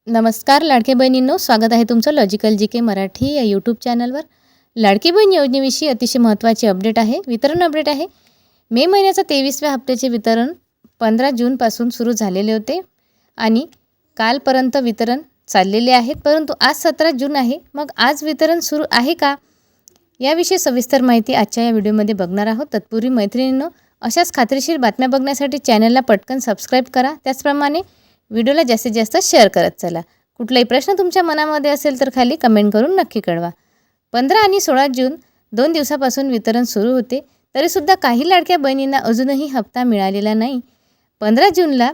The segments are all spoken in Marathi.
नमस्कार लाडके बहिणींनो, स्वागत आहे तुमचं लॉजिकल जी के मराठी या यूट्यूब चॅनलवर. लाडकी बहीण योजनेविषयी अतिशय महत्त्वाची अपडेट आहे, वितरण अपडेट आहे. मे महिन्याचा 23व्या हप्त्याचे वितरण 15 जूनपासून सुरू झालेले होते आणि कालपर्यंत वितरण चाललेले आहेत. परंतु आज 17 जून आहे. मग आज वितरण सुरू आहे का, याविषयी सविस्तर माहिती आजच्या या व्हिडिओमध्ये बघणार आहोत. तत्पूर्वी मैत्रिणींनो, अशाच खात्रीशीर बातम्या बघण्यासाठी चॅनलला पटकन सबस्क्राईब करा. त्याचप्रमाणे व्हिडिओला जास्तीत जास्त शेअर करत चला. कुठलाही प्रश्न तुमच्या मनामध्ये असेल तर खाली कमेंट करून नक्की कळवा. 15 आणि 16 जून 2 दिवसापासून वितरण सुरू होते, तरीसुद्धा काही लाडक्या बहिणींना अजूनही हप्ता मिळालेला नाही. 15 जूनला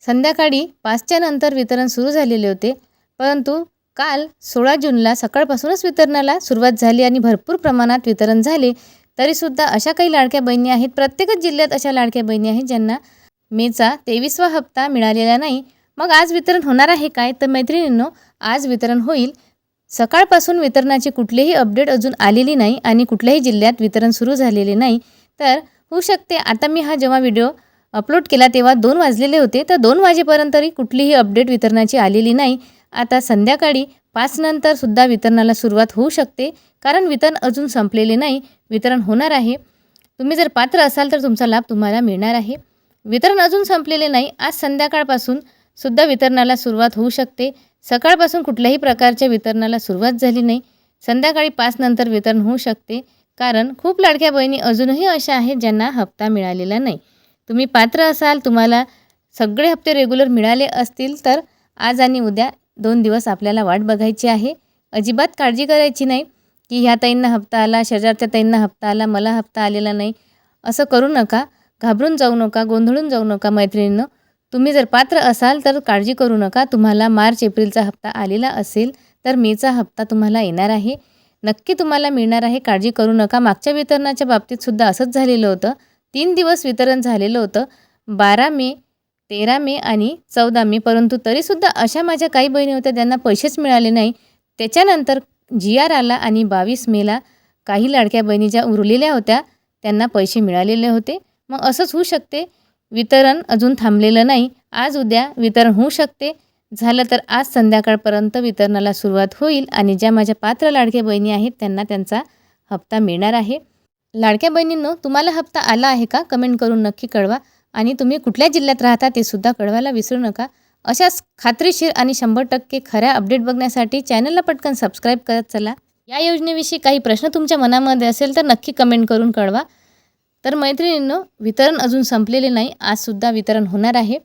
संध्याकाळी 5च्या नंतर वितरण सुरू झालेले होते, परंतु काल 16 जूनला सकाळपासूनच वितरणाला सुरुवात झाली आणि भरपूर प्रमाणात वितरण झाले. तरीसुद्धा अशा काही लाडक्या बहिणी आहेत, प्रत्येकच जिल्ह्यात अशा लाडक्या बहिणी आहेत ज्यांना मेचा 23वा हप्ता मिळालेला नाही. मग आज वितरण होणार आहे काय, तर मैत्रिणींनो, आज वितरण होईल. सकाळपासून वितरणाची कुठलीही अपडेट अजून आलेली नाही आणि कुठल्याही जिल्ह्यात वितरण सुरू झालेले नाही. तर होऊ शकते, आता मी हा जेव्हा व्हिडिओ अपलोड केला तेव्हा 2 वाजलेले होते, तर 2 वाजेपर्यंत तरी कुठलीही अपडेट वितरणाची आलेली नाही. आता संध्याकाळी 5 नंतर सुद्धा वितरणाला सुरुवात होऊ शकते, कारण वितरण अजून संपलेले नाही. वितरण होणार आहे. तुम्ही जर पात्र असाल तर तुमचा लाभ तुम्हाला मिळणार आहे. वितरण अजून संपलेले नाही. आज संध्याकाळपासून सुद्धा वितरणाला सुरुवात होऊ शकते. सकाळपासून कुठल्याही प्रकारच्या वितरणाला सुरुवात झाली नाही. संध्याकाळी 5 नंतर वितरण होऊ शकते, कारण खूप लाडक्या बहिणी अजूनही अशा आहेत ज्यांना हप्ता मिळालेला नाही. तुम्ही पात्र असाल, तुम्हाला सगळे हप्ते रेग्युलर मिळाले असतील, तर आज आणि उद्या 2 दिवस आपल्याला वाट बघायची आहे. अजिबात काळजी करायची नाही की ह्या ताईंना हप्ता आला, शेजारच्या ताईंना हप्ता आला, मला हप्ता आलेला नाही, असं करू नका. घाबरून जाऊ नका, गोंधळून जाऊ नका मैत्रिणींनो. तुम्ही जर पात्र असाल तर काळजी करू नका. तुम्हाला मार्च एप्रिलचा हप्ता आलेला असेल तर मेचा हप्ता तुम्हाला येणार आहे, नक्की तुम्हाला मिळणार आहे. काळजी करू नका. मागच्या वितरणाच्या बाबतीतसुद्धा असंच झालेलं होतं. 3 दिवस वितरण झालेलं होतं, 12 मे, 13 मे आणि 14 मे. परंतु तरीसुद्धा अशा माझ्या काही बहिणी होत्या ज्यांना पैसेच मिळाले नाही. त्याच्यानंतर GR आला आणि 22 मेला काही लाडक्या बहिणी ज्या उरलेल्या होत्या त्यांना पैसे मिळालेले होते. मग असंच होऊ शकते. वितरण अजून थांबलेलं नाही. आज उद्या वितरण होऊ शकते. झालं तर आज संध्याकाळपर्यंत वितरणाला सुरुवात होईल आणि ज्या माझ्या पात्र लाडक्या बहिणी आहेत त्यांना त्यांचा हप्ता मिळणार आहे. लाडक्या बहिणींनो, तुम्हाला हप्ता आला आहे का, कमेंट करून नक्की कळवा. आणि तुम्ही कुठल्या जिल्ह्यात राहता ते सुद्धा कळवायला विसरू नका. अशाच खात्रीशीर आणि 100% खऱ्या अपडेट बघण्यासाठी चॅनलला पटकन सबस्क्राईब करत चला. या योजनेविषयी काही प्रश्न तुमच्या मनामध्ये असेल तर नक्की कमेंट करून कळवा. तर मैत्रिणींनो, वितरण अजून संपलेले नाही. आजसुद्धा वितरण होणार आहे,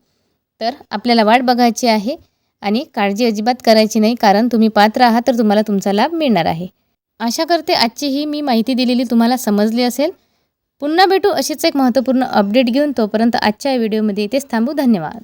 तर आपल्याला वाट बघायची आहे आणि काळजी अजिबात करायची नाही, कारण तुम्ही पात्र आहात तर तुम्हाला तुमचा लाभ मिळणार आहे. आशा करते आजची ही मी माहिती दिलेली तुम्हाला समजली असेल. पुन्हा भेटू अशीच एक महत्त्वपूर्ण अपडेट घेऊन. तोपर्यंत आजच्या व्हिडिओमध्ये इथेच थांबू. धन्यवाद.